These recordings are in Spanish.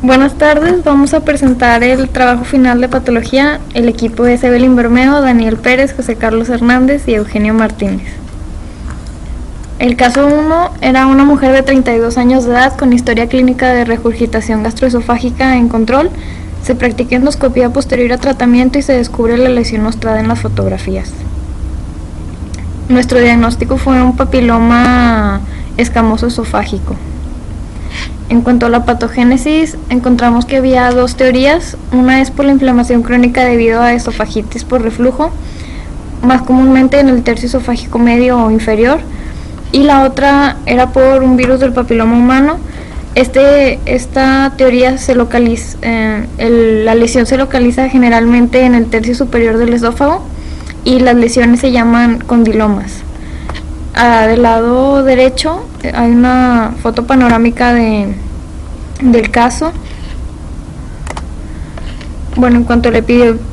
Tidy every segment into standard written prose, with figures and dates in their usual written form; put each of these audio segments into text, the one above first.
Buenas tardes, vamos a presentar el trabajo final de patología. El equipo es Evelyn Bermeo, Daniel Pérez, José Carlos Hernández y Eugenio Martínez. El caso 1 era una mujer de 32 años de edad con historia clínica de regurgitación gastroesofágica en control. Se practica endoscopia posterior a tratamiento y se descubre la lesión mostrada en las fotografías. Nuestro diagnóstico fue un papiloma escamoso esofágico. En cuanto a la patogénesis, encontramos que había dos teorías. Una es por la inflamación crónica debido a esofagitis por reflujo, más comúnmente en el tercio esofágico medio o inferior, y la otra era por un virus del papiloma humano. Esta teoría se localiza, la lesión se localiza generalmente en el tercio superior del esófago y las lesiones se llaman condilomas. Del lado derecho hay una foto panorámica del caso. Bueno, en cuanto a la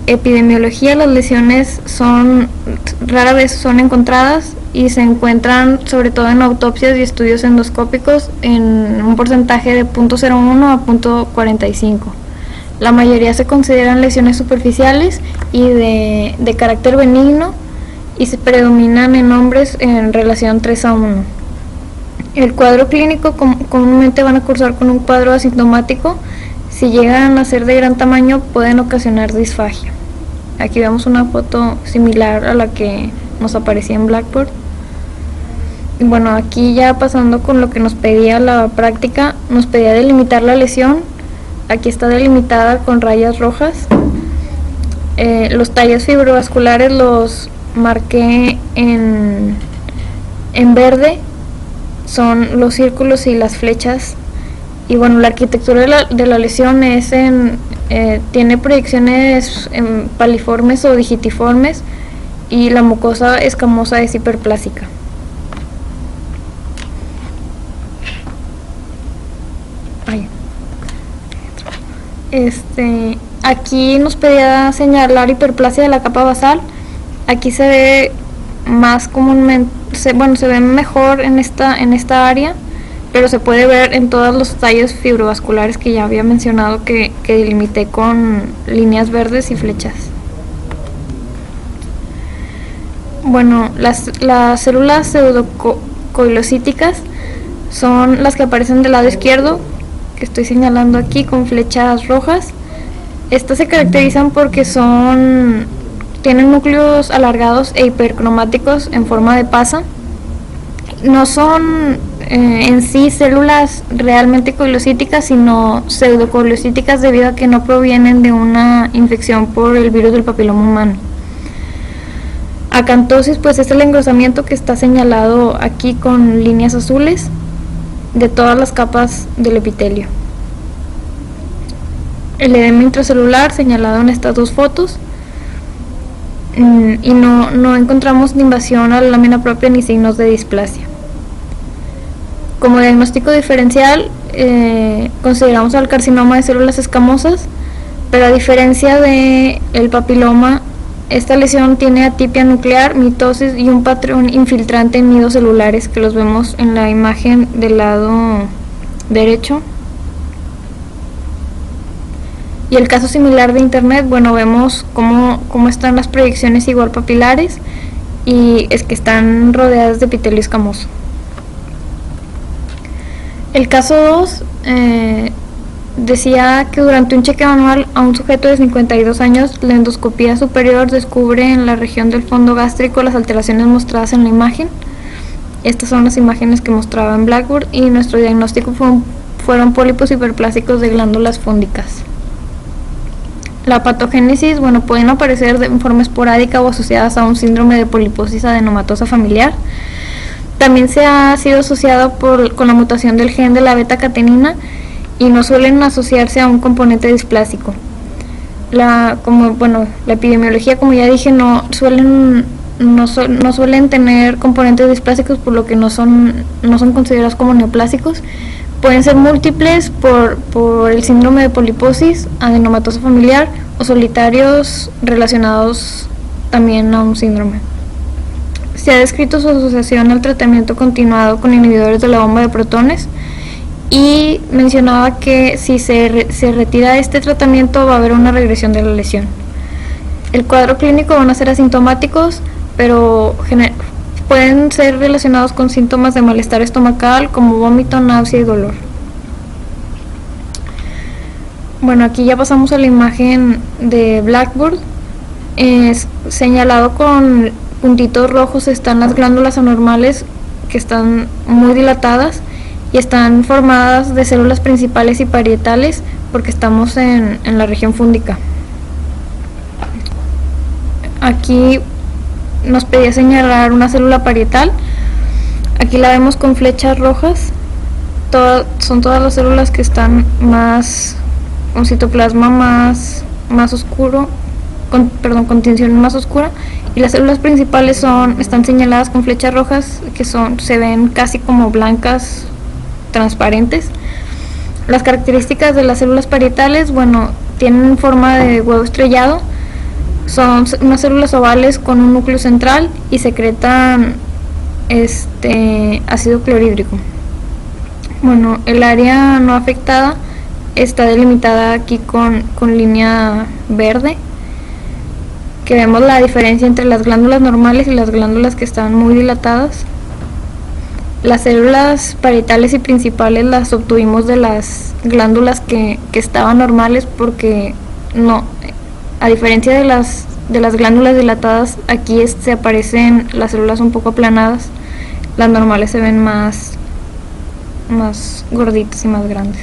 epidemiología, las lesiones rara vez son encontradas y se encuentran sobre todo en autopsias y estudios endoscópicos en un porcentaje de 0.01 a 0.45. La mayoría se consideran lesiones superficiales y de carácter benigno y se predominan en hombres en relación 3:1. El cuadro clínico comúnmente van a cursar con un cuadro asintomático. Si llegan a ser de gran tamaño pueden ocasionar disfagia. Aquí vemos una foto similar a la que nos aparecía en Blackboard. Y bueno, aquí ya pasando con lo que nos pedía la práctica, nos pedía delimitar la lesión. Aquí está delimitada con rayas rojas. Los tallos fibrovasculares los marqué en verde, son los círculos y las flechas. Y bueno, la arquitectura de la lesión tiene proyecciones paliformes o digitiformes y la mucosa escamosa es hiperplásica. Aquí nos pedía señalar hiperplasia de la capa basal. Aquí se ve más comúnmente, se ve mejor en esta área, pero se puede ver en todos los tallos fibrovasculares que ya había mencionado que delimité con líneas verdes y flechas. Bueno, las células pseudocoilocíticas son las que aparecen del lado izquierdo, que estoy señalando aquí con flechas rojas. Estas se caracterizan porque tienen núcleos alargados e hipercromáticos en forma de pasa. No son en sí células realmente coilocíticas, sino pseudocoilocíticas debido a que no provienen de una infección por el virus del papiloma humano. Acantosis pues es el engrosamiento que está señalado aquí con líneas azules de todas las capas del epitelio. El edema intracelular señalado en estas dos fotos, y no encontramos ni invasión a la lámina propia ni signos de displasia. Como diagnóstico diferencial consideramos al carcinoma de células escamosas, pero a diferencia del papiloma, esta lesión tiene atipia nuclear, mitosis y un patrón infiltrante en nidos celulares que los vemos en la imagen del lado derecho. Y el caso similar de internet, bueno, vemos cómo están las proyecciones igual papilares y es que están rodeadas de epitelio escamoso. El caso 2 decía que durante un chequeo anual a un sujeto de 52 años, la endoscopía superior descubre en la región del fondo gástrico las alteraciones mostradas en la imagen. Estas son las imágenes que mostraba en Blackboard y nuestro diagnóstico fueron pólipos hiperplásicos de glándulas fúndicas. La patogénesis, bueno, pueden aparecer de forma esporádica o asociadas a un síndrome de poliposis adenomatosa familiar. También se ha sido asociado con la mutación del gen de la beta-catenina y no suelen asociarse a un componente displásico. La epidemiología, como ya dije, no suelen tener componentes displásicos, por lo que no son considerados como neoplásicos. Pueden ser múltiples por el síndrome de poliposis adenomatosa familiar o solitarios relacionados también a un síndrome. Se ha descrito su asociación al tratamiento continuado con inhibidores de la bomba de protones y mencionaba que si se retira este tratamiento va a haber una regresión de la lesión. El cuadro clínico van a ser asintomáticos, pero pueden ser relacionados con síntomas de malestar estomacal como vómito, náusea y dolor. Bueno, aquí ya pasamos a la imagen de Blackboard. Señalado con puntitos rojos están las glándulas anormales que están muy dilatadas y están formadas de células principales y parietales porque estamos en la región fúndica. Aquí nos pedía señalar una célula parietal. Aquí la vemos con flechas rojas. Son todas las células que están con citoplasma más oscuro, con tinción más oscura, y las células principales están señaladas con flechas rojas que se ven casi como blancas, transparentes. Las características de las células parietales, bueno, tienen forma de huevo estrellado, son unas células ovales con un núcleo central y secretan ácido clorhídrico. Bueno, el área no afectada está delimitada aquí con línea verde, que vemos la diferencia entre las glándulas normales y las glándulas que están muy dilatadas. Las células parietales y principales las obtuvimos de las glándulas que estaban normales, porque no, a diferencia de las glándulas dilatadas, aquí se aparecen las células un poco aplanadas, las normales se ven más gorditas y más grandes.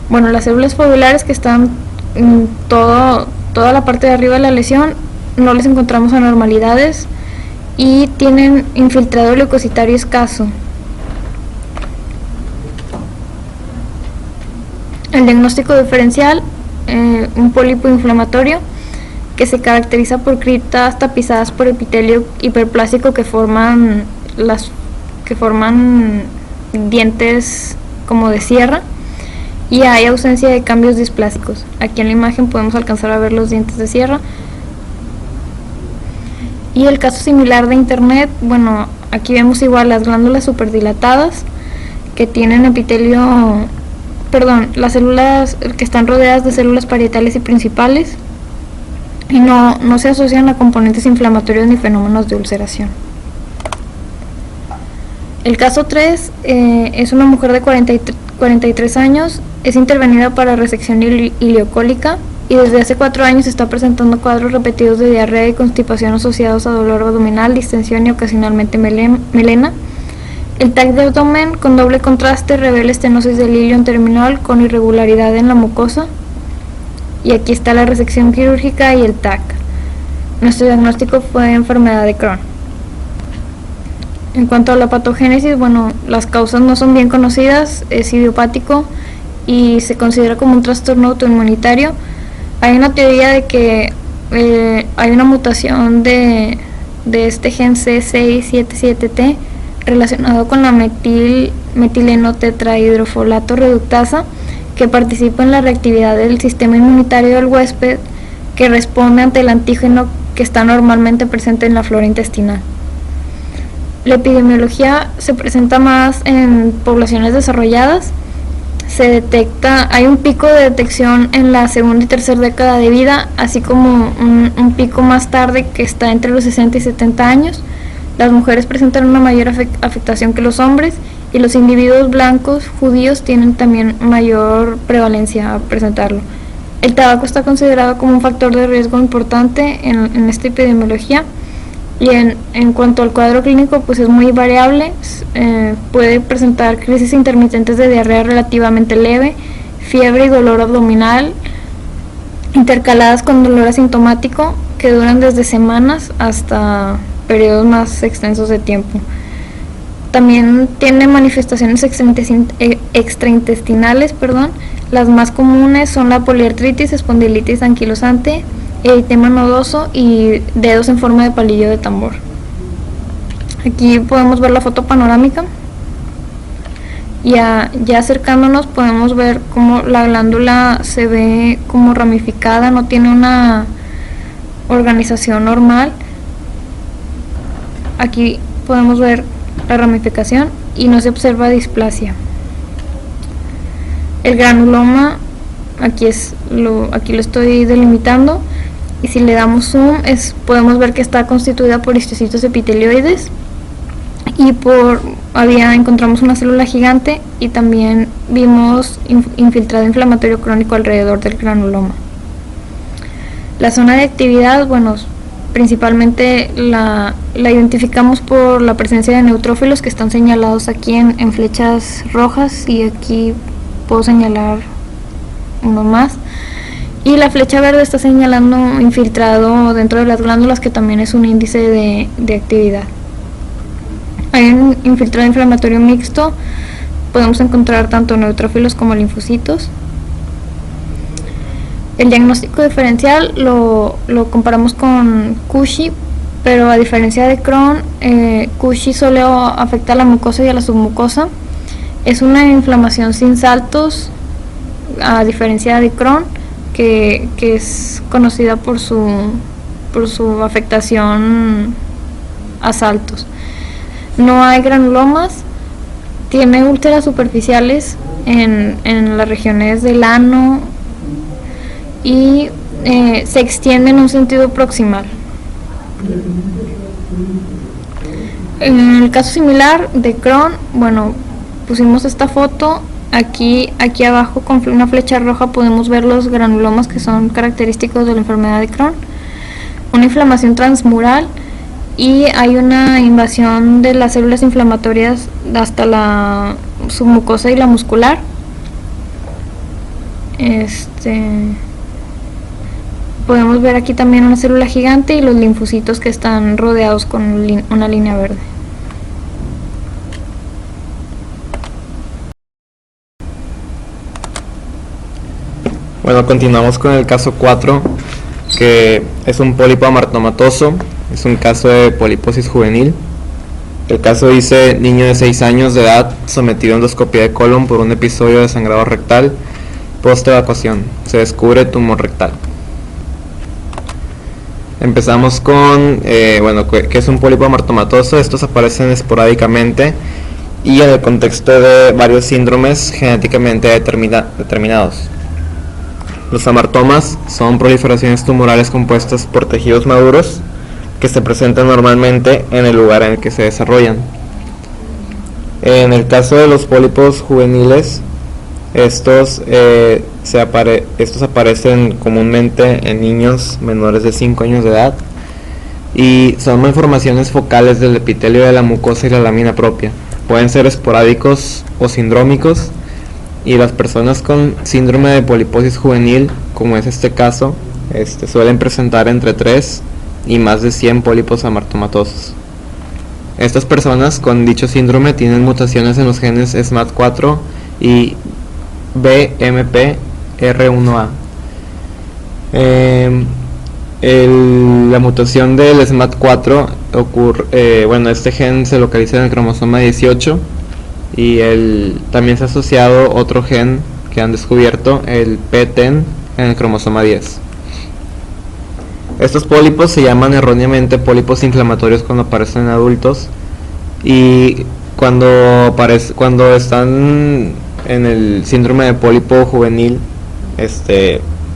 Bueno, las células fobulares que están en toda la parte de arriba de la lesión, no les encontramos anormalidades y tienen infiltrado leucocitario escaso. El diagnóstico diferencial, un pólipo inflamatorio que se caracteriza por criptas tapizadas por epitelio hiperplástico que forman dientes como de sierra, y hay ausencia de cambios displásicos. Aquí en la imagen podemos alcanzar a ver los dientes de sierra. Y el caso similar de internet, bueno, aquí vemos igual las glándulas superdilatadas que tienen las células que están rodeadas de células parietales y principales, y no se asocian a componentes inflamatorios ni fenómenos de ulceración. El caso 3 es una mujer de 43 años, es intervenida para resección ileocólica y desde hace 4 años está presentando cuadros repetidos de diarrea y constipación asociados a dolor abdominal, distensión y ocasionalmente melena. El TAC de abdomen con doble contraste revela estenosis del ilion terminal con irregularidad en la mucosa, y aquí está la resección quirúrgica y el TAC. Nuestro diagnóstico fue enfermedad de Crohn. En cuanto a la patogénesis, bueno, las causas no son bien conocidas, es idiopático y se considera como un trastorno autoinmunitario. Hay una teoría de que hay una mutación de este gen C677T relacionado con la metileno tetrahidrofolato reductasa, que participa en la reactividad del sistema inmunitario del huésped, que responde ante el antígeno que está normalmente presente en la flora intestinal. La epidemiología se presenta más en poblaciones desarrolladas. Hay un pico de detección en la segunda y tercera década de vida, así como un pico más tarde que está entre los 60 y 70 años. Las mujeres presentan una mayor afectación que los hombres, y los individuos blancos judíos tienen también mayor prevalencia a presentarlo. El tabaco está considerado como un factor de riesgo importante en esta epidemiología. Y en cuanto al cuadro clínico, pues es muy variable. Puede presentar crisis intermitentes de diarrea relativamente leve, fiebre y dolor abdominal, intercaladas con dolor asintomático que duran desde semanas hasta periodos más extensos de tiempo. También tiene manifestaciones extraintestinales. Las más comunes son la poliartritis, espondilitis anquilosante, eritema nodoso y dedos en forma de palillo de tambor. Aquí podemos ver la foto panorámica. Ya acercándonos podemos ver cómo la glándula se ve como ramificada, no tiene una organización normal. Aquí podemos ver la ramificación y no se observa displasia. El granuloma, aquí lo estoy delimitando, y si le damos zoom podemos ver que está constituida por histocitos epitelioides y encontramos una célula gigante, y también vimos infiltrado inflamatorio crónico alrededor del granuloma. La zona de actividad, bueno, principalmente la identificamos por la presencia de neutrófilos que están señalados aquí en flechas rojas, y aquí puedo señalar uno más, y la flecha verde está señalando infiltrado dentro de las glándulas, que también es un índice de actividad. Hay un infiltrado inflamatorio mixto, podemos encontrar tanto neutrófilos como linfocitos. El diagnóstico diferencial lo comparamos con Cauchy, pero a diferencia de Crohn, Cauchy solo afecta a la mucosa y a la submucosa. Es una inflamación sin saltos, a diferencia de Crohn, que es conocida por su afectación a saltos. No hay granulomas, tiene úlceras superficiales en las regiones del ano, y se extiende en un sentido proximal. En el caso similar de Crohn, bueno, pusimos esta foto. Aquí abajo con una flecha roja podemos ver los granulomas que son característicos de la enfermedad de Crohn. Una inflamación transmural, y hay una invasión de las células inflamatorias hasta la submucosa y la muscular. Podemos ver aquí también una célula gigante y los linfocitos que están rodeados con una línea verde. Bueno, continuamos con el caso 4, que es un pólipo amartomatoso. Es un caso de poliposis juvenil. El caso dice: niño de 6 años de edad sometido a endoscopia de colon por un episodio de sangrado rectal post evacuación. Se descubre tumor rectal. Empezamos con, ¿qué es un pólipo amartomatoso? Estos aparecen esporádicamente y en el contexto de varios síndromes genéticamente determinados. Los amartomas son proliferaciones tumorales compuestas por tejidos maduros que se presentan normalmente en el lugar en el que se desarrollan. En el caso de los pólipos juveniles, estos aparecen comúnmente en niños menores de 5 años de edad y son malformaciones focales del epitelio de la mucosa y la lámina propia. Pueden ser esporádicos o sindrómicos, y las personas con síndrome de poliposis juvenil, como es este caso, suelen presentar entre 3 y más de 100 pólipos amartomatosos. Estas personas con dicho síndrome tienen mutaciones en los genes SMAD4 y BMP-R1A. La mutación del SMAD4 ocurre, este gen se localiza en el cromosoma 18, y también se ha asociado otro gen que han descubierto, el PTEN, en el cromosoma 10. Estos pólipos se llaman erróneamente pólipos inflamatorios cuando aparecen en adultos, y cuando están en el síndrome de pólipo juvenil,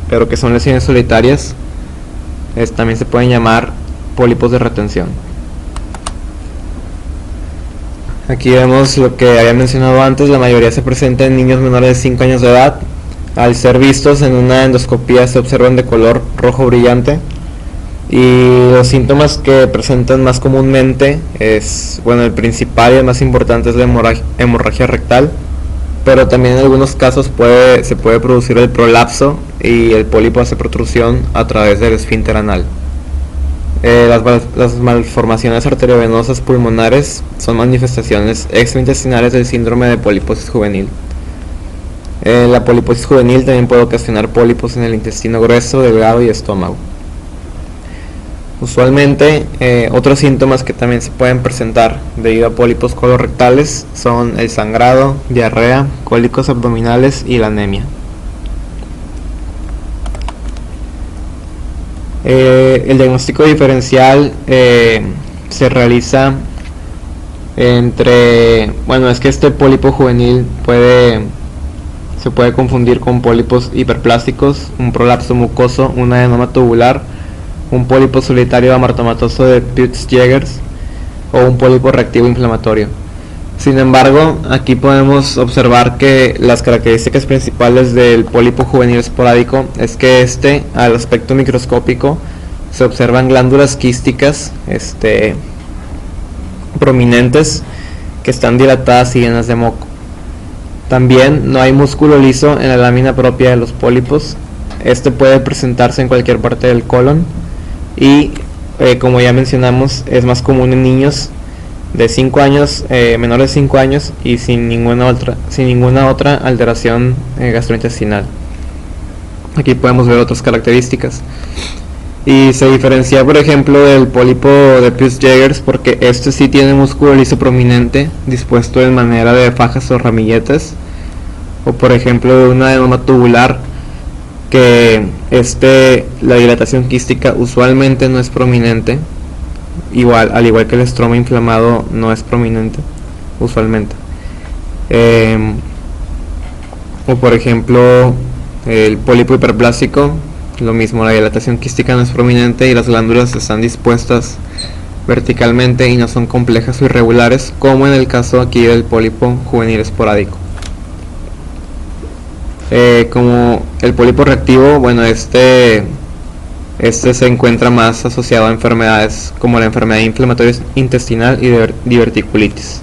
pero que son lesiones solitarias, también se pueden llamar pólipos de retención. Aquí vemos lo que había mencionado antes: la mayoría se presenta en niños menores de 5 años de edad. Al ser vistos en una endoscopía se observan de color rojo brillante, y los síntomas que presentan más comúnmente el principal y el más importante es la hemorragia rectal, pero también en algunos casos se puede producir el prolapso y el pólipo hace protrusión a través del esfínter anal. Las malformaciones arteriovenosas pulmonares son manifestaciones extraintestinales del síndrome de poliposis juvenil. La poliposis juvenil también puede ocasionar pólipos en el intestino grueso, delgado y estómago. Usualmente, otros síntomas que también se pueden presentar debido a pólipos colorectales son el sangrado, diarrea, cólicos abdominales y la anemia. El diagnóstico diferencial se realiza Bueno, es que este pólipo juvenil se puede confundir con pólipos hiperplásticos, un prolapso mucoso, un adenoma tubular, un pólipo solitario amartomatoso de Peutz-Jeghers o un pólipo reactivo inflamatorio. Sin embargo, aquí podemos observar que las características principales del pólipo juvenil esporádico es que al aspecto microscópico, se observan glándulas quísticas prominentes que están dilatadas y llenas de moco. También no hay músculo liso en la lámina propia de los pólipos. Puede presentarse en cualquier parte del colon y, como ya mencionamos, es más común en niños de 5 años, menores de 5 años y sin ninguna otra alteración gastrointestinal. Aquí podemos ver otras características. Y se diferencia, por ejemplo, del pólipo de Peutz-Jeghers porque sí tiene músculo liso prominente dispuesto en manera de fajas o ramilletes, o por ejemplo de un adenoma tubular que la dilatación quística usualmente no es prominente, al igual que el estroma inflamado no es prominente usualmente, o por ejemplo el pólipo hiperplásico. Lo mismo, la dilatación quística no es prominente y las glándulas están dispuestas verticalmente y no son complejas o irregulares, como en el caso aquí del pólipo juvenil esporádico. Como el pólipo reactivo, bueno, se encuentra más asociado a enfermedades como la enfermedad inflamatoria intestinal y diverticulitis.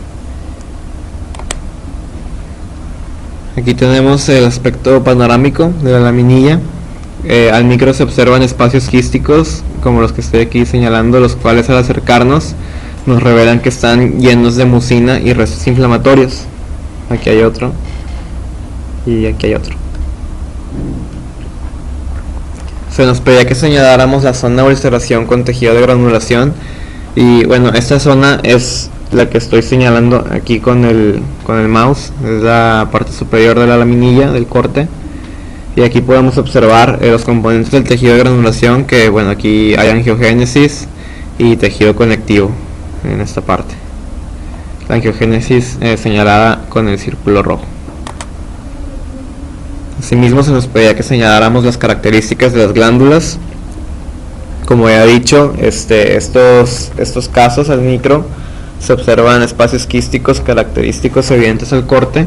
Aquí tenemos el aspecto panorámico de la laminilla. Al micro se observan espacios quísticos como los que estoy aquí señalando, los cuales al acercarnos nos revelan que están llenos de mucina y restos inflamatorios. Aquí hay otro y aquí hay otro. Se nos pedía que señaláramos la zona de ulceración con tejido de granulación y bueno, esta zona es la que estoy señalando aquí con el mouse, es la parte superior de la laminilla del corte. Y aquí podemos observar los componentes del tejido de granulación, que bueno, aquí hay angiogénesis y tejido conectivo en esta parte. La angiogénesis señalada con el círculo rojo. Asimismo se nos pedía que señaláramos las características de las glándulas. Como ya he dicho, estos casos al micro se observan espacios quísticos característicos evidentes al corte.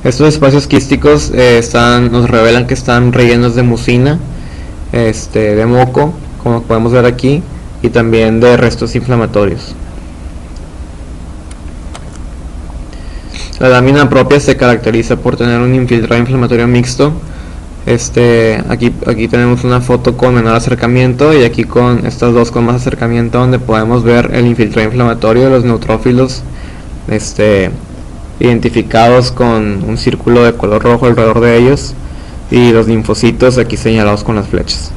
Estos espacios quísticos nos revelan que están rellenos de mucina, de moco, como podemos ver aquí, y también de restos inflamatorios. La lámina propia se caracteriza por tener un infiltrado inflamatorio mixto. Aquí tenemos una foto con menor acercamiento y aquí con estas dos con más acercamiento, donde podemos ver el infiltrado inflamatorio de los neutrófilos identificados con un círculo de color rojo alrededor de ellos, y los linfocitos aquí señalados con las flechas.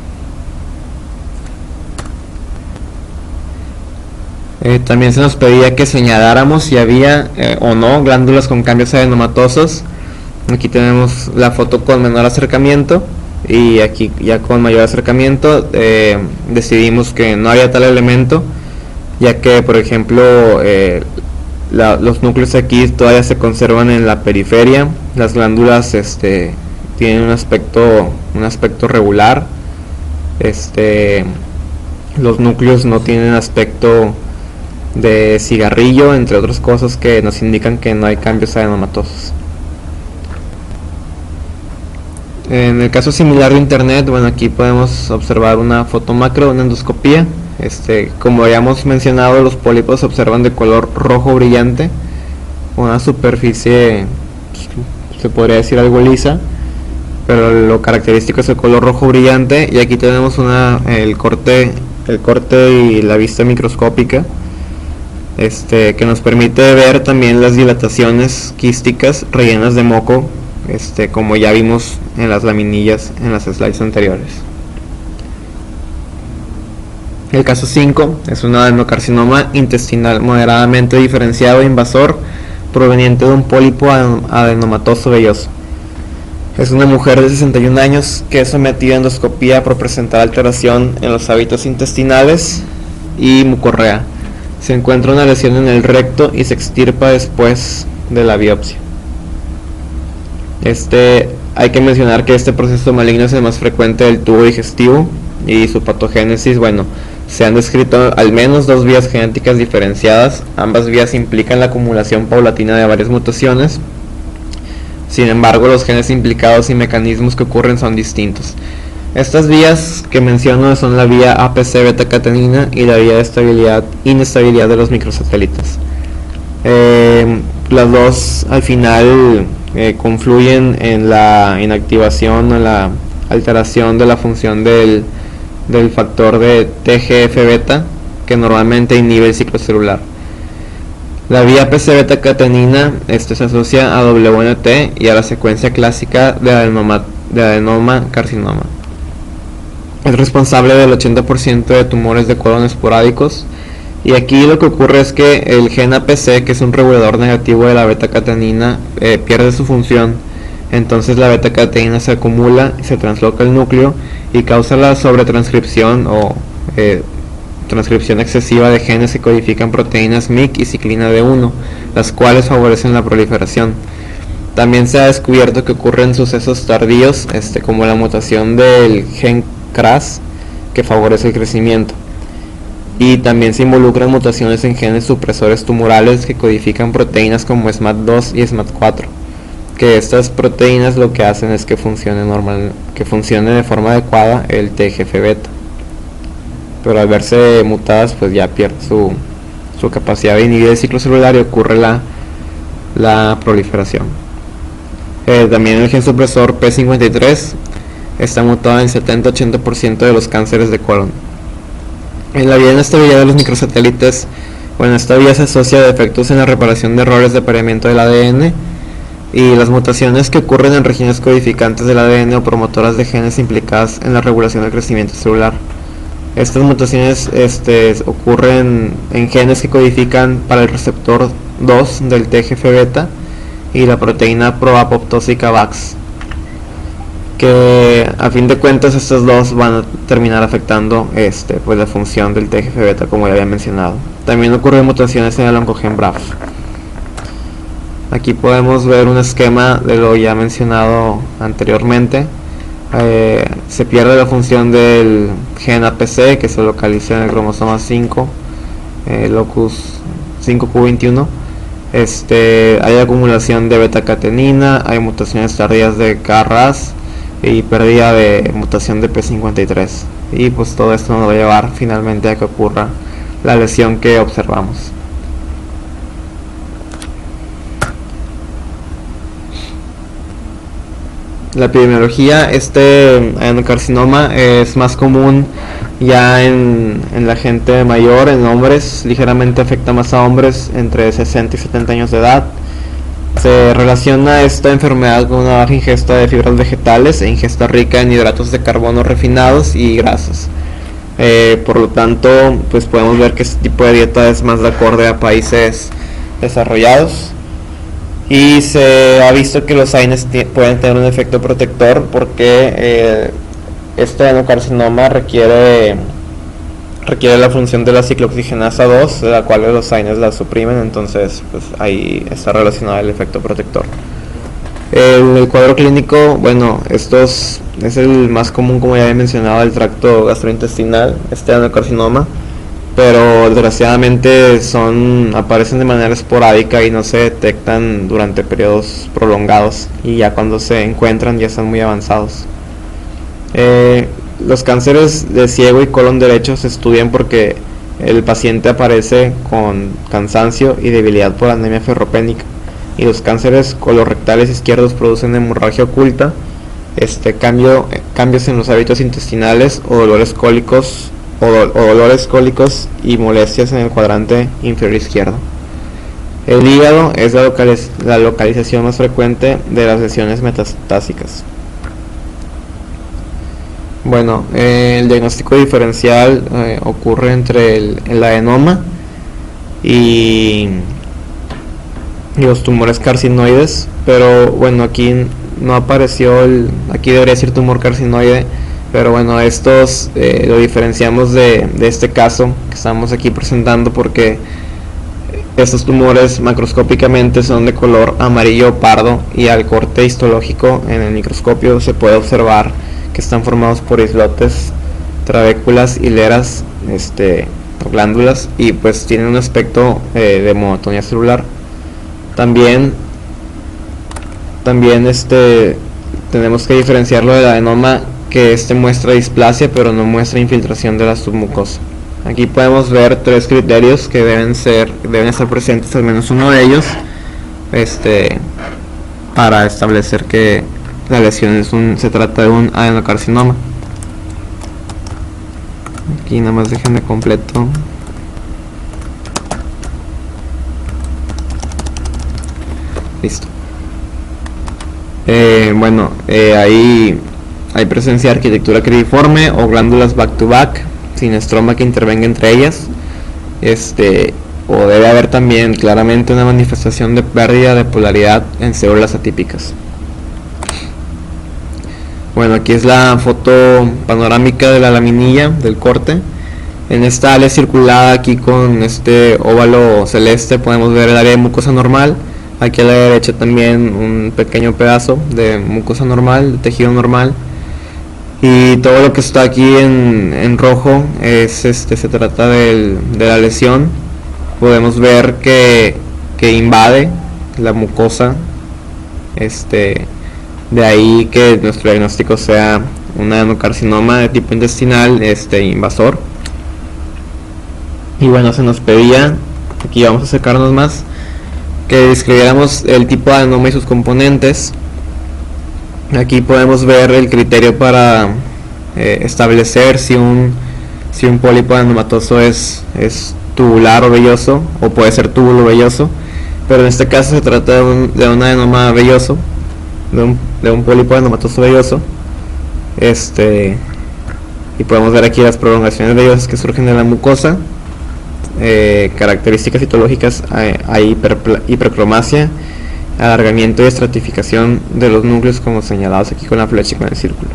También se nos pedía que señaláramos si había o no glándulas con cambios adenomatosos. Aquí tenemos la foto con menor acercamiento y aquí ya con mayor acercamiento. Decidimos que no había tal elemento, ya que por ejemplo los núcleos aquí todavía se conservan en la periferia. Las glándulas tienen un aspecto regular. Los núcleos no tienen aspecto de cigarrillo, entre otras cosas que nos indican que no hay cambios adenomatosos. En el caso similar de internet, bueno, aquí podemos observar una foto macro de una endoscopía. Como habíamos mencionado, los pólipos se observan de color rojo brillante, una superficie, se podría decir algo lisa, pero lo característico es el color rojo brillante. Y aquí tenemos el corte y la vista microscópica, que nos permite ver también las dilataciones quísticas rellenas de moco, como ya vimos en las laminillas en las slides anteriores. El caso 5 es un adenocarcinoma intestinal moderadamente diferenciado e invasor proveniente de un pólipo adenomatoso velloso. Es una mujer de 61 años que es sometida a endoscopía por presentar alteración en los hábitos intestinales y mucorrea. Se encuentra una lesión en el recto y se extirpa después de la biopsia. Hay que mencionar que este proceso maligno es el más frecuente del tubo digestivo y su patogénesis, bueno, se han descrito al menos 2 vías genéticas diferenciadas. Ambas vías implican la acumulación paulatina de varias mutaciones. Sin embargo, los genes implicados y mecanismos que ocurren son distintos. Estas vías que menciono son la vía APC beta-catenina y la vía de inestabilidad de los microsatélites. Las dos al final confluyen en la inactivación o la alteración de la función del factor de TGF-beta, que normalmente inhibe el ciclo celular. La vía APC beta-catenina se asocia a WNT y a la secuencia clásica de adenoma carcinoma. Es responsable del 80% de tumores de colon esporádicos, y aquí lo que ocurre es que el gen APC, que es un regulador negativo de la beta-catenina, pierde su función. Entonces la beta-catenina se acumula y se transloca al núcleo y causa la sobretranscripción o transcripción excesiva de genes que codifican proteínas MYC y ciclina D1, las cuales favorecen la proliferación. También se ha descubierto que ocurren sucesos tardíos, como la mutación del gen CRAS, que favorece el crecimiento. Y también se involucran mutaciones en genes supresores tumorales que codifican proteínas como SMAD2 y SMAD4, que estas proteínas lo que hacen es que funcione de forma adecuada el TGF-beta, pero al verse mutadas pues ya pierde su capacidad de inhibir el ciclo celular y ocurre la proliferación. También el gen supresor P53 está mutado en 70-80% de los cánceres de colon. En la vía de inestabilidad de los microsatélites, esta vía se asocia a defectos en la reparación de errores de apareamiento del ADN y las mutaciones que ocurren en regiones codificantes del ADN o promotoras de genes implicadas en la regulación del crecimiento celular. Estas mutaciones ocurren en genes que codifican para el receptor 2 del TGF-beta y la proteína proapoptósica VAX, que a fin de cuentas estos dos van a terminar afectando pues la función del TGF-beta, como ya había mencionado. También ocurren mutaciones en el oncogen BRAF. Aquí podemos ver un esquema de lo ya mencionado anteriormente. Se pierde la función del gen APC, que se localiza en el cromosoma 5, locus 5q21. Hay acumulación de beta-catenina, hay mutaciones tardías de KRAS y pérdida de mutación de P53, y pues todo esto nos va a llevar finalmente a que ocurra la lesión que observamos. La epidemiología, adenocarcinoma es más común ya en la gente mayor, en hombres, ligeramente afecta más a hombres entre 60 y 70 años de edad. Se relaciona esta enfermedad con una baja ingesta de fibras vegetales e ingesta rica en hidratos de carbono refinados y grasas. Por lo tanto, pues podemos ver que este tipo de dieta es más de acorde a países desarrollados. Y se ha visto que los AINES pueden tener un efecto protector porque este adenocarcinoma requiere la función de la ciclooxigenasa 2, de la cual los AINES la suprimen, entonces pues ahí está relacionado el efecto protector. El cuadro clínico, es el más común, como ya he mencionado, del tracto gastrointestinal, este adenocarcinoma, pero desgraciadamente aparecen de manera esporádica y no se detectan durante periodos prolongados, y ya cuando se encuentran ya están muy avanzados. Los cánceres de ciego y colon derecho se estudian porque el paciente aparece con cansancio y debilidad por anemia ferropénica, y los cánceres colorectales izquierdos producen hemorragia oculta, cambios en los hábitos intestinales o dolores cólicos y molestias en el cuadrante inferior izquierdo. El hígado es la localización más frecuente de las lesiones metastásicas. El diagnóstico diferencial ocurre entre el adenoma y los tumores carcinoides, pero aquí no apareció aquí debería ser tumor carcinoide, Pero bueno, estos lo diferenciamos de este caso que estamos aquí presentando porque estos tumores macroscópicamente son de color amarillo o pardo, y al corte histológico en el microscopio se puede observar que están formados por islotes, trabéculas, hileras, o glándulas, y pues tienen un aspecto de monotonía celular. También tenemos que diferenciarlo del adenoma, que muestra displasia pero no muestra infiltración de la submucosa. Aquí podemos ver 3 criterios que deben estar presentes, al menos uno de ellos, para establecer que la lesión se trata de un adenocarcinoma. Aquí nada más déjenme completo. Listo. Hay presencia de arquitectura cribriforme o glándulas back to back sin estroma que intervenga entre ellas, o debe haber también claramente una manifestación de pérdida de polaridad en células atípicas. Bueno, aquí es la foto panorámica de la laminilla del corte. En esta área circulada aquí con este óvalo celeste podemos ver el área de mucosa normal. Aquí a la derecha también un pequeño pedazo de mucosa normal, de tejido normal. Y todo lo que está aquí en rojo se trata de la lesión. Podemos ver que invade la mucosa. De ahí que nuestro diagnóstico sea un adenocarcinoma de tipo intestinal invasor. Y bueno, se nos pedía, aquí vamos a acercarnos más, que describiéramos el tipo de adenoma y sus componentes. Aquí podemos ver el criterio para establecer si un pólipo adenomatoso es tubular o velloso, o puede ser túbulo velloso, pero en este caso se trata de un adenoma velloso, de un pólipo adenomatoso velloso. Y podemos ver aquí las prolongaciones vellosas que surgen de la mucosa. Características citológicas: hay hipercromasia, alargamiento y estratificación de los núcleos, como señalados aquí con la flecha y con el círculo.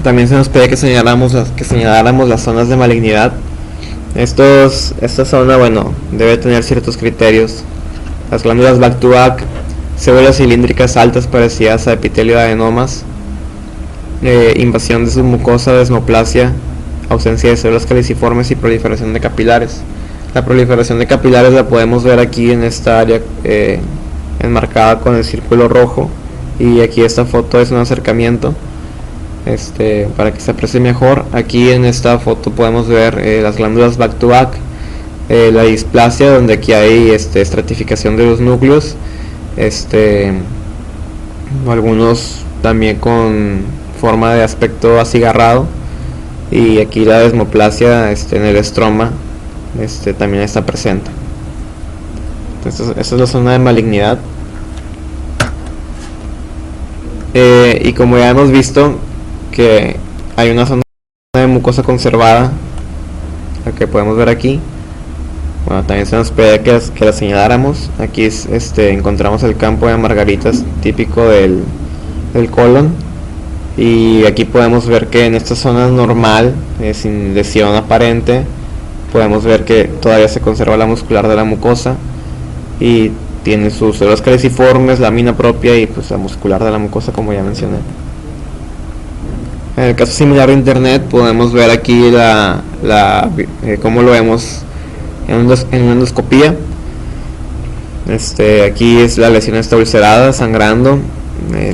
También se nos pide que señaláramos las zonas de malignidad. Esta zona, bueno, debe tener ciertos criterios. Las glándulas back to back, células cilíndricas altas parecidas a epitelio de adenomas, invasión de submucosa, desmoplasia, ausencia de células caliciformes y proliferación de capilares. La proliferación de capilares la podemos ver aquí en esta área enmarcada con el círculo rojo, y aquí esta foto es un acercamiento para que se aprecie mejor. Aquí en esta foto podemos ver las glándulas back to back, la displasia, donde aquí hay estratificación de los núcleos, algunos también con forma de aspecto acigarrado, y aquí la desmoplasia en el estroma también está presente. Entonces, esta es la zona de malignidad. Y como ya hemos visto que hay una zona de mucosa conservada, la que podemos ver aquí, bueno, también se nos pide que la señaláramos. Aquí encontramos el campo de margaritas típico del colon, y aquí podemos ver que en esta zona normal, sin lesión aparente, podemos ver que todavía se conserva la muscular de la mucosa, y tiene sus células caliciformes, la mina propia y pues la muscular de la mucosa, como ya mencioné. En el caso similar de internet podemos ver aquí cómo lo vemos en una endoscopía. Aquí es la lesión está ulcerada, sangrando,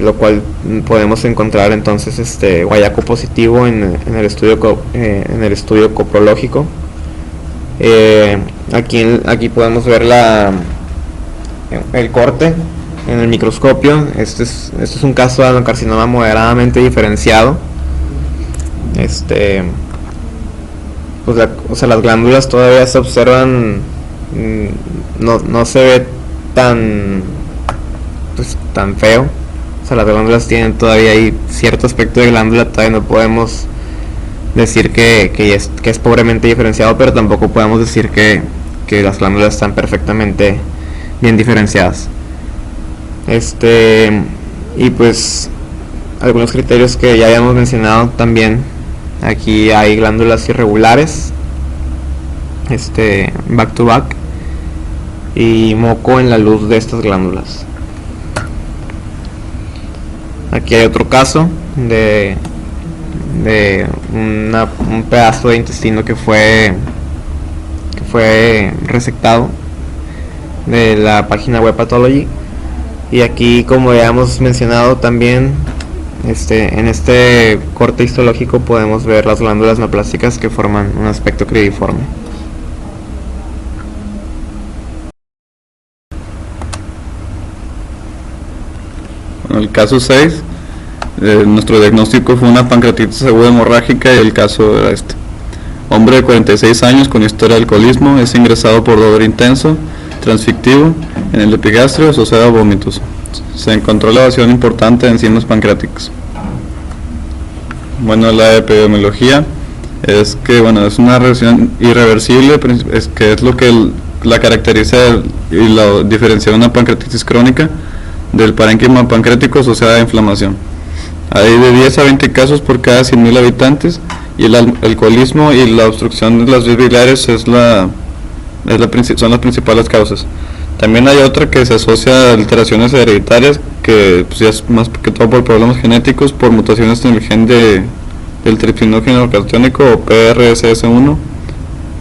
lo cual podemos encontrar entonces guayaco positivo en el estudio coprológico. Aquí podemos ver el corte en el microscopio. Este es un caso de adenocarcinoma moderadamente diferenciado. Las glándulas todavía se observan, no se ve tan feo. Las glándulas tienen todavía ahí cierto aspecto de glándula. Todavía no podemos decir que es pobremente diferenciado, pero tampoco podemos decir que las glándulas están perfectamente bien diferenciadas. Y pues algunos criterios que ya habíamos mencionado también. Aquí hay glándulas irregulares, back to back, y moco en la luz de estas glándulas. Aquí hay otro caso de un pedazo de intestino que fue resectado, de la página web Pathology. Y aquí, como ya hemos mencionado también, en este corte histológico podemos ver las glándulas neoplásticas que forman un aspecto cribiforme. En el caso 6, nuestro diagnóstico fue una pancreatitis aguda hemorrágica, y el caso era este. Hombre de 46 años con historia de alcoholismo, es ingresado por dolor intenso, transfictivo, en el epigastrio asociado a vómitos. Se encontró elevación importante de enzimas pancreáticas. Bueno, la epidemiología es que, es una reacción irreversible, que es lo que la caracteriza y la diferencia de una pancreatitis crónica del parénquima pancreático asociada a inflamación. Hay de 10 a 20 casos por cada 100.000 habitantes, y el alcoholismo y la obstrucción de las vías biliares son las principales causas. También hay otra que se asocia a alteraciones hereditarias, que ya es más que todo por problemas genéticos, por mutaciones en el gen del tripsinógeno catiónico, o PRSS1,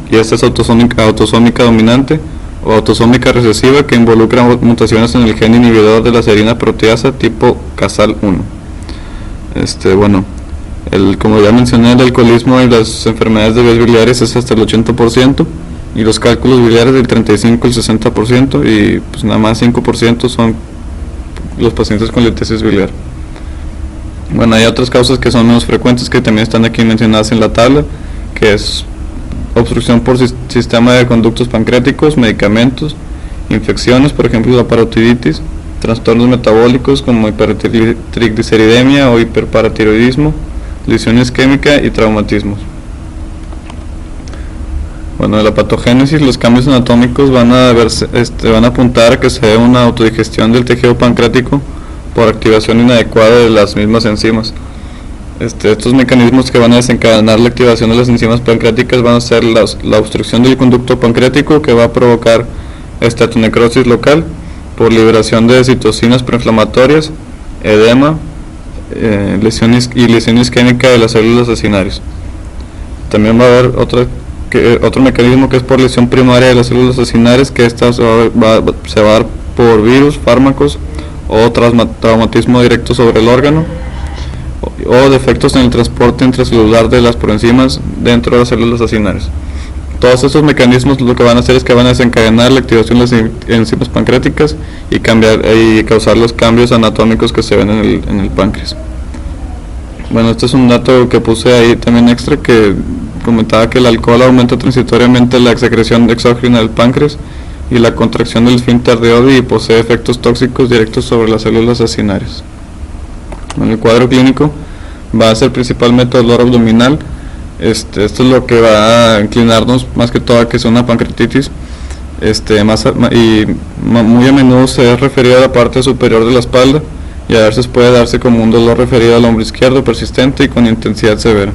y esta es autosómica dominante o autosómica recesiva, que involucra mutaciones en el gen inhibidor de la serina proteasa tipo CASAL1. Como ya mencioné, el alcoholismo y las enfermedades de vías biliares es hasta el 80%, y los cálculos biliares del 35 al 60%, y pues nada más 5% son los pacientes con litiasis biliar. Hay otras causas que son menos frecuentes, que también están aquí mencionadas en la tabla, que es obstrucción por sistema de conductos pancreáticos, medicamentos, infecciones, por ejemplo la parotiditis, trastornos metabólicos como hipertrigliceridemia o hiperparatiroidismo, lesión isquémica y traumatismos. De la patogénesis, los cambios anatómicos van a apuntar a que se dé una autodigestión del tejido pancreático por activación inadecuada de las mismas enzimas. Estos mecanismos que van a desencadenar la activación de las enzimas pancreáticas van a ser la obstrucción del conducto pancreático, que va a provocar esteatonecrosis local por liberación de citocinas proinflamatorias, edema, lesión isquémica de las células acinarias. También va a haber otro mecanismo, que es por lesión primaria de las células acinarias, que esta se va a dar por virus, fármacos o traumatismo directo sobre el órgano, o defectos en el transporte intracelular de las proenzimas dentro de las células acinarias. Todos estos mecanismos lo que van a hacer es que van a desencadenar la activación de las enzimas pancreáticas y causar los cambios anatómicos que se ven en el páncreas. Este es un dato que puse ahí también extra, que comentaba que el alcohol aumenta transitoriamente la secreción exógena del páncreas y la contracción del esfínter de Oddi, y posee efectos tóxicos directos sobre las células acinarias. El cuadro clínico va a ser principalmente dolor abdominal. Esto es lo que va a inclinarnos más que todo a que sea una pancreatitis, muy a menudo se es referido a la parte superior de la espalda, y a veces puede darse como un dolor referido al hombro izquierdo persistente y con intensidad severa.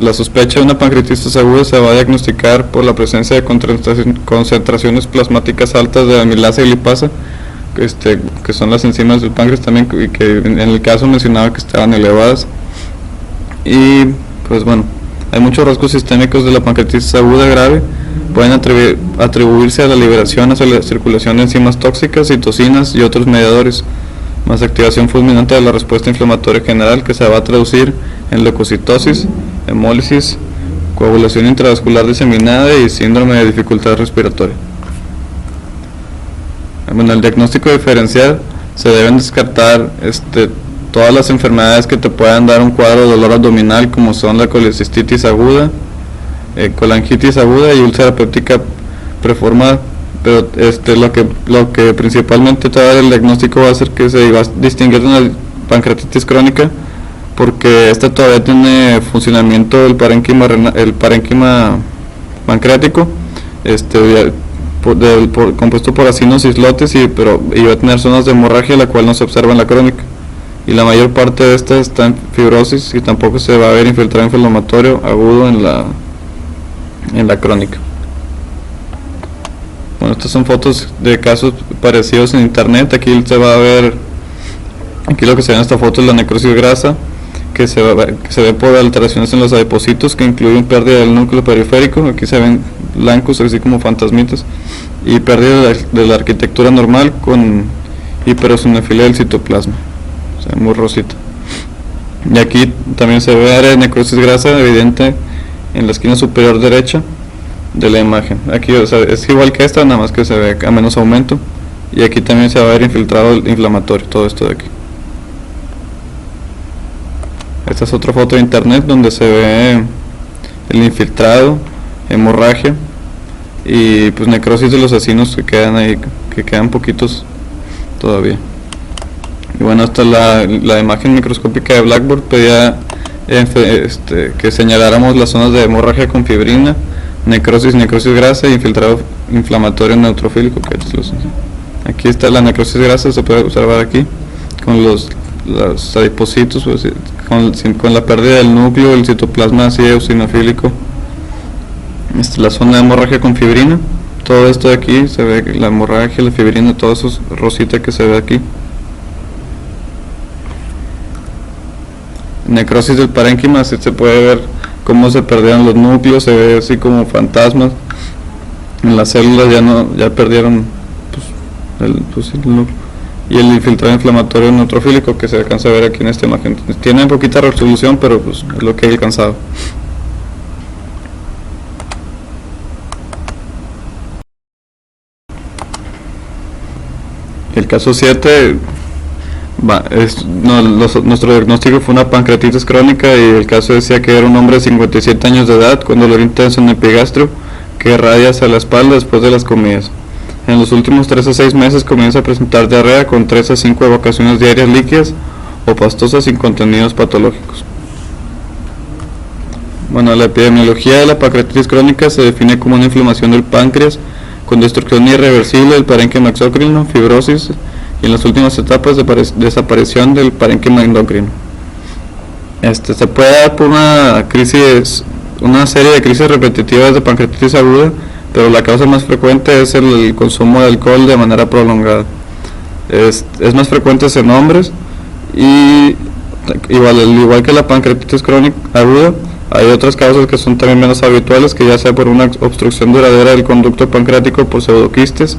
La sospecha de una pancreatitis aguda se va a diagnosticar por la presencia de concentraciones plasmáticas altas de amilasa y lipasa, que son las enzimas del páncreas también, y que en el caso mencionaba que estaban elevadas. Y hay muchos rasgos sistémicos de la pancreatitis aguda grave. Pueden atribuirse a la liberación hacia la circulación de enzimas tóxicas, citocinas y otros mediadores, más activación fulminante de la respuesta inflamatoria general, que se va a traducir en leucocitosis, hemólisis, coagulación intravascular diseminada y síndrome de dificultad respiratoria. El diagnóstico diferencial: se deben descartar todas las enfermedades que te puedan dar un cuadro de dolor abdominal, como son la colecistitis aguda, colangitis aguda y úlcera péptica preformada. Pero lo que principalmente te va a dar el diagnóstico va a ser que se va a distinguir de una pancreatitis crónica, porque esta todavía tiene funcionamiento del parénquima pancreático, compuesto por acinos y islotes, y va a tener zonas de hemorragia, la cual no se observa en la crónica. Y la mayor parte de esta está en fibrosis y tampoco se va a ver infiltrado inflamatorio agudo en la crónica. Bueno, estas son fotos de casos parecidos en internet. Aquí se va a ver, aquí lo que se ve en esta foto es la necrosis grasa, que se ve por alteraciones en los adipocitos que incluyen pérdida del núcleo periférico. Aquí se ven blancos así como fantasmitas, y pérdida de la arquitectura normal con hiperosinofilia del citoplasma, o sea, muy rosita. Y aquí también se ve área de necrosis grasa evidente en la esquina superior derecha de la imagen. Aquí, o sea, es igual que esta, nada más que se ve a menos aumento, y aquí también se va a ver infiltrado inflamatorio, todo esto de aquí. Esta es otra foto de internet donde se ve el infiltrado, hemorragia y pues necrosis de los acinos que quedan ahí, que quedan poquitos todavía. Y bueno, hasta la imagen microscópica de Blackboard pedía que señaláramos las zonas de hemorragia con fibrina, necrosis grasa y infiltrado inflamatorio neutrofílico, que aquí está la necrosis grasa, se puede observar aquí con los adipocitos, pues, con la pérdida del núcleo, el citoplasma así eosinofílico. La zona de hemorragia con fibrina, todo esto de aquí se ve la hemorragia, la fibrina, todo eso rosita que se ve aquí. Necrosis del parénquima, así se puede ver cómo se perdieron los núcleos, se ve así como fantasmas. En las células ya perdieron el núcleo. Y el infiltrado inflamatorio neutrofílico que se alcanza a ver aquí en esta imagen. Tiene poquita resolución, pero pues es lo que he alcanzado. El caso 7, nuestro diagnóstico fue una pancreatitis crónica, y el caso decía que era un hombre de 57 años de edad con dolor intenso en el epigastrio que irradia hacia la espalda después de las comidas. En los últimos 3 a 6 meses comienza a presentar diarrea con 3 a 5 evacuaciones diarias líquidas o pastosas sin contenidos patológicos. Bueno, la epidemiología de la pancreatitis crónica se define como una inflamación del páncreas con destrucción irreversible del parénquima exócrino, fibrosis y en las últimas etapas de desaparición del parénquima endocrino. Se puede dar por una serie de crisis repetitivas de pancreatitis aguda, pero la causa más frecuente es el consumo de alcohol de manera prolongada. Es más frecuente en hombres, y igual que la pancreatitis crónica aguda, hay otras causas que son también menos habituales, que ya sea por una obstrucción duradera del conducto pancreático por pseudoquistes,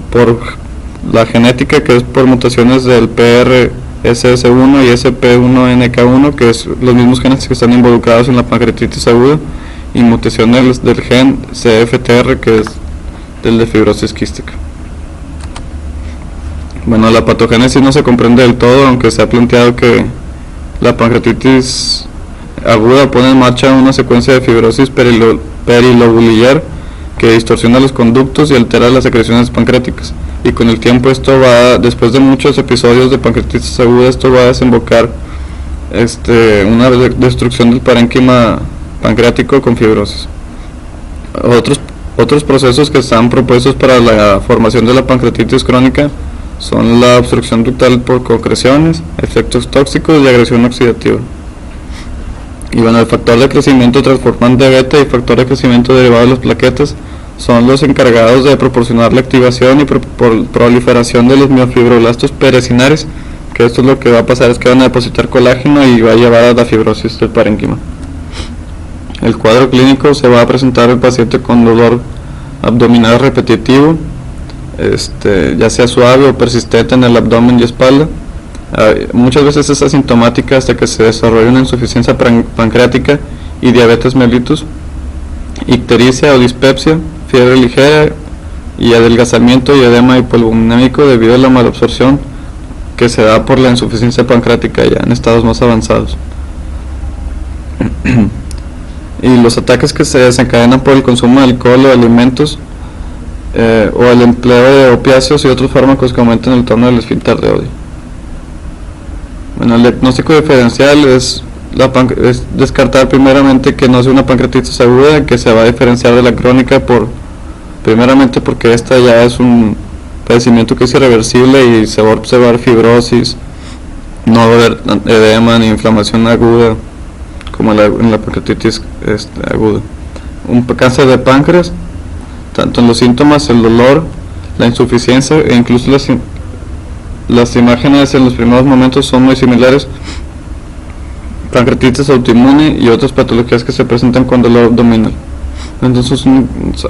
por la genética, que es por mutaciones del PRSS1 y SP1NK1, que es los mismos genes que están involucrados en la pancreatitis aguda, y mutaciones del gen CFTR, que es del de fibrosis quística. Bueno, la patogénesis no se comprende del todo, aunque se ha planteado que la pancreatitis aguda pone en marcha una secuencia de fibrosis perilobular que distorsiona los conductos y altera las secreciones pancreáticas, y con el tiempo después de muchos episodios de pancreatitis aguda, esto va a desembocar una destrucción del parénquima pancreático con fibrosis. Otros procesos que están propuestos para la formación de la pancreatitis crónica son la obstrucción ductal por concreciones, efectos tóxicos y agresión oxidativa. Y bueno, el factor de crecimiento transformante beta y factor de crecimiento derivado de las plaquetas son los encargados de proporcionar la activación y proliferación de los miofibroblastos perecinares, que esto es lo que va a pasar, es que van a depositar colágeno y va a llevar a la fibrosis del parénquima. El cuadro clínico se va a presentar el paciente con dolor abdominal repetitivo, ya sea suave o persistente en el abdomen y espalda. Muchas veces es asintomática hasta que se desarrolla una insuficiencia pancreática y diabetes mellitus, ictericia o dispepsia, fiebre ligera y adelgazamiento y edema hipovolémico debido a la malabsorción que se da por la insuficiencia pancreática ya en estados más avanzados. Y los ataques que se desencadenan por el consumo de alcohol o de alimentos, o el empleo de opiáceos y otros fármacos que aumentan el tono del esfínter de Oddi. Bueno, el diagnóstico diferencial es descartar primeramente que no sea una pancreatitis aguda, que se va a diferenciar de la crónica por primeramente porque esta ya es un padecimiento que es irreversible y se va a observar fibrosis, no va a haber edema ni inflamación aguda como en la pancreatitis aguda. Un cáncer de páncreas, tanto en los síntomas, el dolor, la insuficiencia e incluso las imágenes en los primeros momentos son muy similares. Pancreatitis autoinmune y otras patologías que se presentan con dolor abdominal. Entonces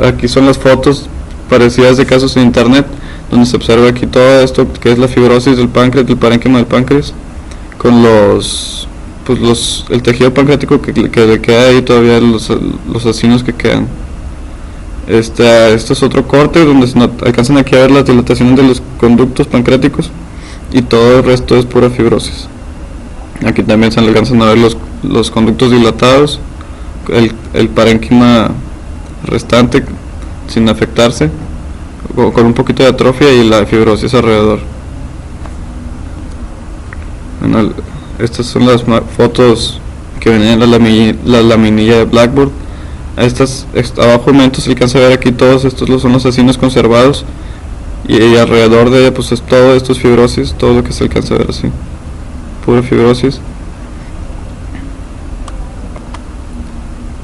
aquí son las fotos parecidas de casos en internet, donde se observa aquí todo esto que es la fibrosis del páncreas, del parénquima del páncreas, con el tejido pancreático que le queda ahí todavía, los acinos que quedan. Este es otro corte donde se alcanzan aquí a ver las dilataciones de los conductos pancreáticos y todo el resto es pura fibrosis. Aquí también se alcanzan a ver los conductos dilatados, el parénquima restante sin afectarse, con un poquito de atrofia y la fibrosis alrededor. Bueno, estas son las fotos que venían en la laminilla de Blackboard. Abajo en momento se alcanza a ver aquí todos estos son los acinos conservados y alrededor de ella pues es todo esto es fibrosis, todo lo que se alcanza a ver así, pura fibrosis.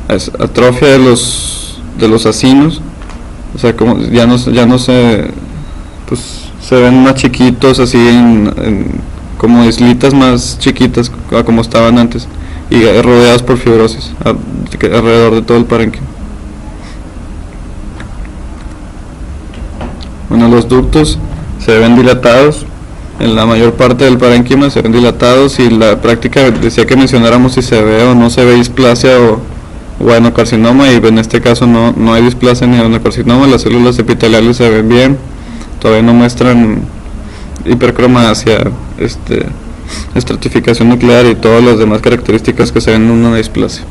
Es atrofia de los acinos, o sea, como ya no se ven más chiquitos así como islitas más chiquitas como estaban antes y rodeados por fibrosis alrededor de todo el parénquima. Bueno, los ductos se ven dilatados, en la mayor parte del parénquima se ven dilatados y la práctica decía que mencionáramos si se ve o no se ve displasia o adenocarcinoma, y en este caso no hay displasia ni adenocarcinoma, las células epiteliales se ven bien, todavía no muestran hipercromasia, estratificación nuclear y todas las demás características que se ven en una displasia.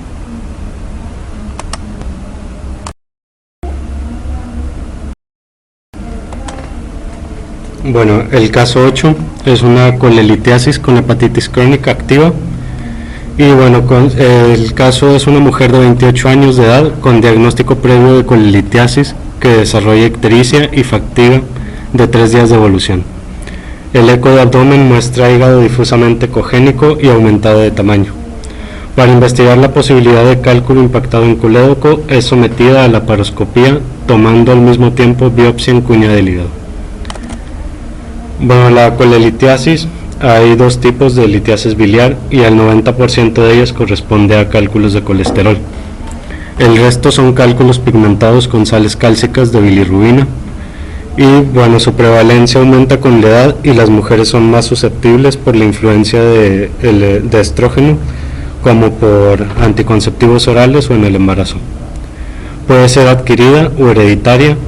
Bueno, el caso 8 es una colelitiasis con hepatitis crónica activa. Y bueno, el caso es una mujer de 28 años de edad con diagnóstico previo de colelitiasis que desarrolla ictericia y fatiga de 3 días de evolución. El eco de abdomen muestra hígado difusamente ecogénico y aumentado de tamaño. Para investigar la posibilidad de cálculo impactado en colédoco es sometida a la laparoscopía, tomando al mismo tiempo biopsia en cuña del hígado. Bueno, la colelitiasis, hay 2 tipos de litiasis biliar y el 90% de ellas corresponde a cálculos de colesterol. El resto son cálculos pigmentados con sales cálcicas de bilirrubina. Y bueno, su prevalencia aumenta con la edad y las mujeres son más susceptibles por la influencia de estrógeno, como por anticonceptivos orales o en el embarazo. Puede ser adquirida o hereditaria,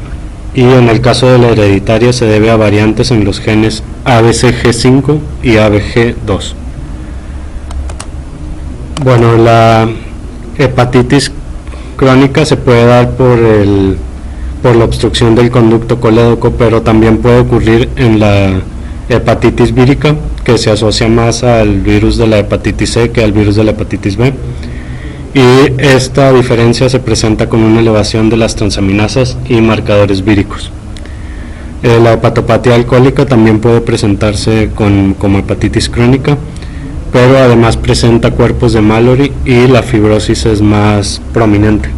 y en el caso de la hereditaria se debe a variantes en los genes ABCG5 y ABG2. Bueno, la hepatitis crónica se puede dar por la obstrucción del conducto colédoco, pero también puede ocurrir en la hepatitis vírica, que se asocia más al virus de la hepatitis C que al virus de la hepatitis B. Y esta diferencia se presenta con una elevación de las transaminasas y marcadores víricos. La hepatopatía alcohólica también puede presentarse como hepatitis crónica, pero además presenta cuerpos de Mallory y la fibrosis es más prominente.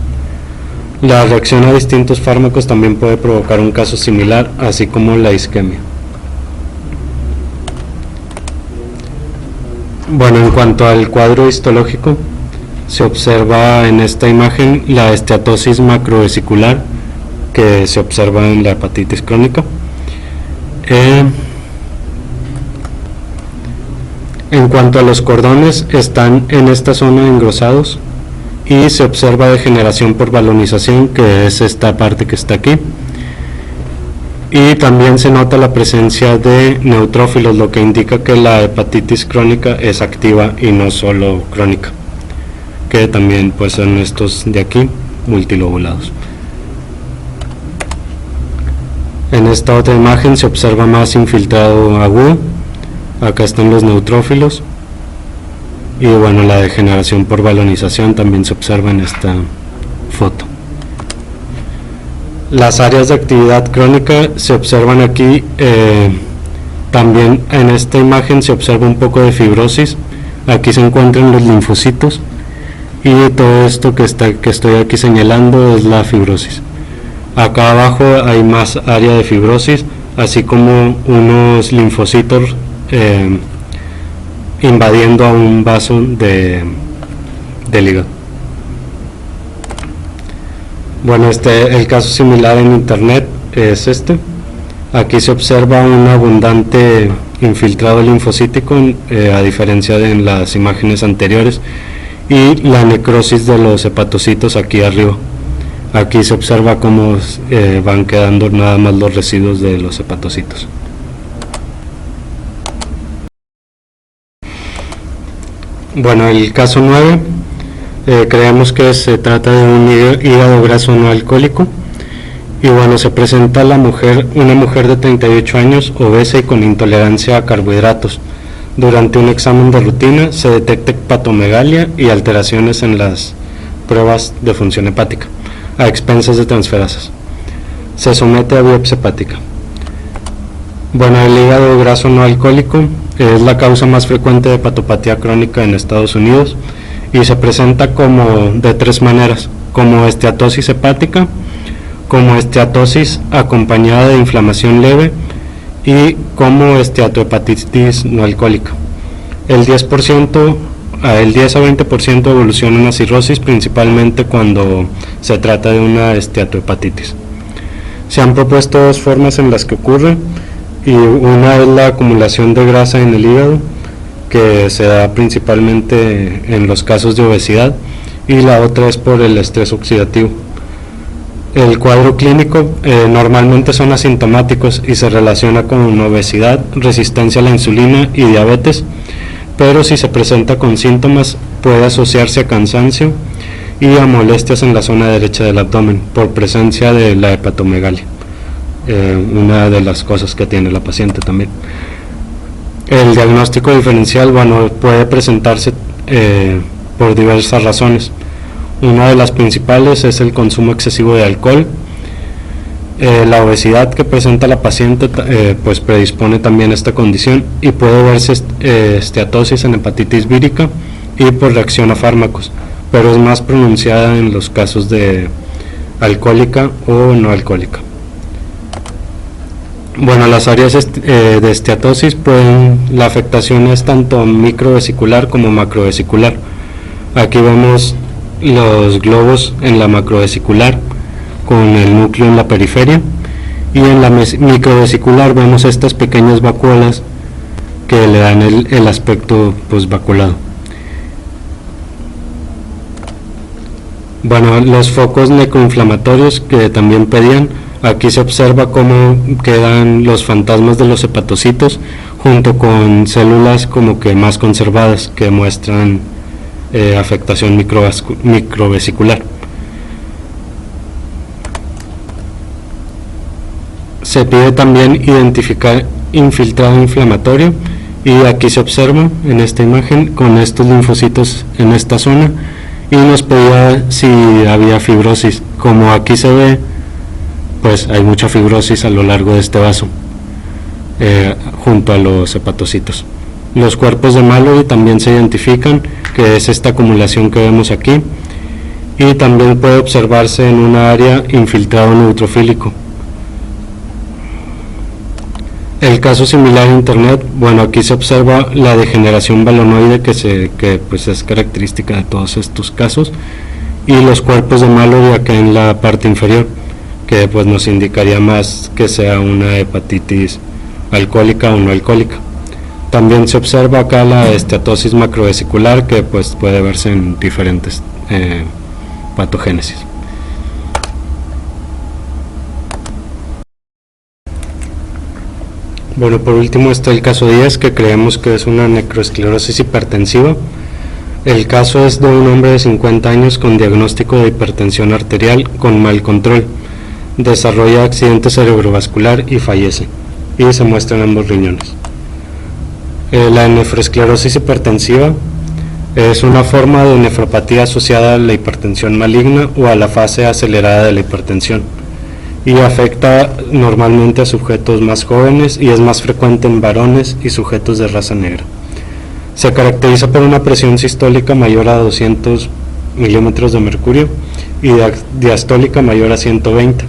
La reacción a distintos fármacos también puede provocar un caso similar, así como la isquemia. Bueno, en cuanto al cuadro histológico, se observa en esta imagen la esteatosis macrovesicular que se observa en la hepatitis crónica. En cuanto a los cordones, están en esta zona engrosados y se observa degeneración por balonización, que es esta parte que está aquí. Y también se nota la presencia de neutrófilos, lo que indica que la hepatitis crónica es activa y no solo crónica, que también pues son estos de aquí, multilobulados. En esta otra imagen se observa más infiltrado agudo, acá están los neutrófilos, y bueno, la degeneración por balonización también se observa en esta foto. Las áreas de actividad crónica se observan aquí, también en esta imagen se observa un poco de fibrosis. Aquí se encuentran los linfocitos y todo esto que estoy aquí señalando es la fibrosis. Acá abajo hay más área de fibrosis, así como unos linfocitos invadiendo a un vaso del hígado. Bueno, el caso similar en internet es este. Aquí se observa un abundante infiltrado linfocítico, a diferencia de en las imágenes anteriores, y la necrosis de los hepatocitos aquí arriba. Aquí se observa cómo van quedando nada más los residuos de los hepatocitos. Bueno, el caso 9, creemos que se trata de un hígado graso no alcohólico. Y bueno, se presenta una mujer de 38 años, obesa y con intolerancia a carbohidratos. Durante un examen de rutina se detecta hepatomegalia y alteraciones en las pruebas de función hepática, a expensas de transferasas. Se somete a biopsia hepática. Bueno, el hígado graso no alcohólico es la causa más frecuente de hepatopatía crónica en Estados Unidos y se presenta como de tres maneras: como esteatosis hepática, como esteatosis acompañada de inflamación leve y como esteatohepatitis no alcohólica. El 10 a 20% evoluciona una cirrosis, principalmente cuando se trata de una esteatohepatitis. Se han propuesto dos formas en las que ocurre, y una es la acumulación de grasa en el hígado, que se da principalmente en los casos de obesidad, y la otra es por el estrés oxidativo. El cuadro clínico normalmente son asintomáticos y se relaciona con obesidad, resistencia a la insulina y diabetes, pero si se presenta con síntomas puede asociarse a cansancio y a molestias en la zona derecha del abdomen por presencia de la hepatomegalia, una de las cosas que tiene la paciente también. El diagnóstico diferencial, bueno, puede presentarse por diversas razones. Una de las principales es el consumo excesivo de alcohol. La obesidad que presenta la paciente pues predispone también a esta condición, y puede verse esteatosis en hepatitis vírica y por reacción a fármacos, pero es más pronunciada en los casos de alcohólica o no alcohólica. Bueno, las áreas de esteatosis la afectación es tanto microvesicular como macrovesicular. Aquí vemos los globos en la macrovesicular con el núcleo en la periferia, y en la microvesicular vemos estas pequeñas vacuolas que le dan el aspecto pues vaculado. Bueno, los focos necroinflamatorios que también pedían, aquí se observa cómo quedan los fantasmas de los hepatocitos junto con células como que más conservadas que muestran afectación microvesicular. Se pide también identificar infiltrado inflamatorio, y aquí se observa en esta imagen con estos linfocitos en esta zona, y nos pedía si había fibrosis. Como aquí se ve, pues hay mucha fibrosis a lo largo de este vaso junto a los hepatocitos. Los cuerpos de Mallory también se identifican, que es esta acumulación que vemos aquí, y también puede observarse en una área infiltrado neutrofílico. El caso similar en internet, bueno, aquí se observa la degeneración balonoide que pues es característica de todos estos casos, y los cuerpos de Mallory acá en la parte inferior, que pues nos indicaría más que sea una hepatitis alcohólica o no alcohólica. También se observa acá la esteatosis macrovesicular, que pues puede verse en diferentes patogénesis. Bueno, por último está el caso 10, que creemos que es una necroesclerosis hipertensiva. El caso es de un hombre de 50 años con diagnóstico de hipertensión arterial con mal control. Desarrolla accidente cerebrovascular y fallece, y se muestran ambos riñones. La nefroesclerosis hipertensiva es una forma de nefropatía asociada a la hipertensión maligna o a la fase acelerada de la hipertensión. y afecta normalmente a sujetos más jóvenes y es más frecuente en varones y sujetos de raza negra. Se caracteriza por una presión sistólica mayor a 200 milímetros de mercurio y diastólica mayor a 120,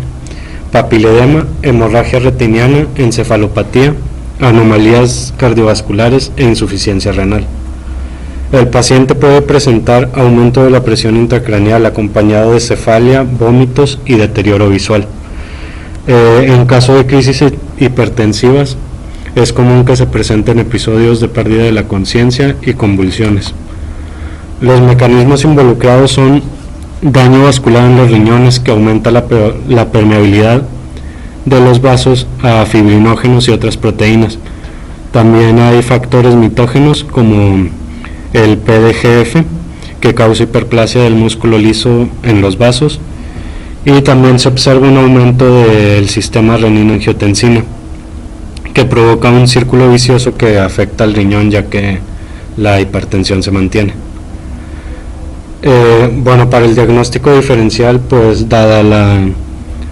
papiledema, hemorragia retiniana, encefalopatía, anomalías cardiovasculares e insuficiencia renal. El paciente puede presentar aumento de la presión intracraneal acompañado de cefalia, vómitos y deterioro visual. En caso de crisis hipertensivas, es común que se presenten episodios de pérdida de la conciencia y convulsiones. Los mecanismos involucrados son daño vascular en los riñones, que aumenta la permeabilidad de los vasos a fibrinógenos y otras proteínas. También hay factores mitógenos como el PDGF, que causa hiperplasia del músculo liso en los vasos, y también se observa un aumento del sistema renina-angiotensina, que provoca un círculo vicioso que afecta al riñón, ya que la hipertensión se mantiene. Bueno, para el diagnóstico diferencial, pues dada la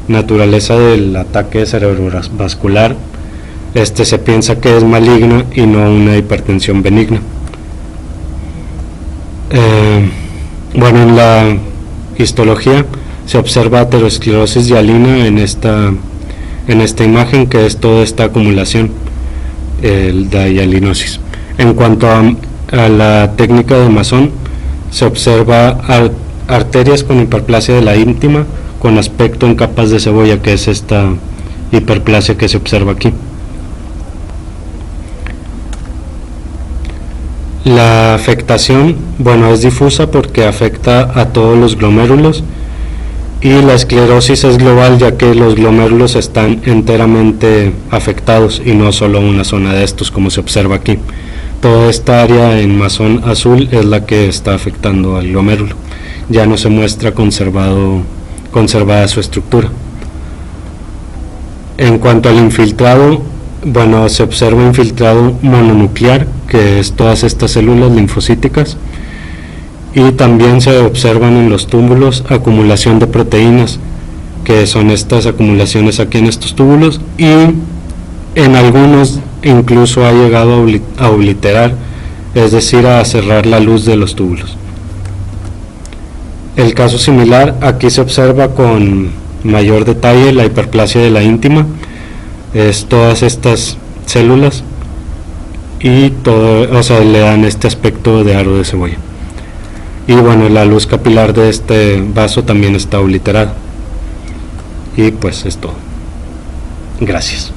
naturaleza del ataque cerebrovascular, se piensa que es maligna y no una hipertensión benigna. Bueno, en la histología se observa aterosclerosis hialina en esta imagen, que es toda esta acumulación de hialinosis. En cuanto a la técnica de Masson, se observa arterias con hiperplasia de la íntima con aspecto en capas de cebolla, que es esta hiperplasia que se observa aquí. La afectación, bueno, es difusa porque afecta a todos los glomérulos, y la esclerosis es global, ya que los glomérulos están enteramente afectados y no solo una zona de estos, como se observa aquí. Toda esta área en Masson azul es la que está afectando al glomérulo. Ya no se muestra conservada su estructura. En cuanto al infiltrado, bueno, se observa infiltrado mononuclear, que es todas estas células linfocíticas, y también se observan en los túbulos acumulación de proteínas, que son estas acumulaciones aquí en estos túbulos, y en algunos incluso ha llegado a obliterar, es decir, a cerrar la luz de los túbulos. El caso similar, aquí se observa con mayor detalle la hiperplasia de la íntima, es todas estas células, y todo, o sea, le dan este aspecto de aro de cebolla. Y bueno, la luz capilar de este vaso también está obliterada. Y pues es todo. Gracias.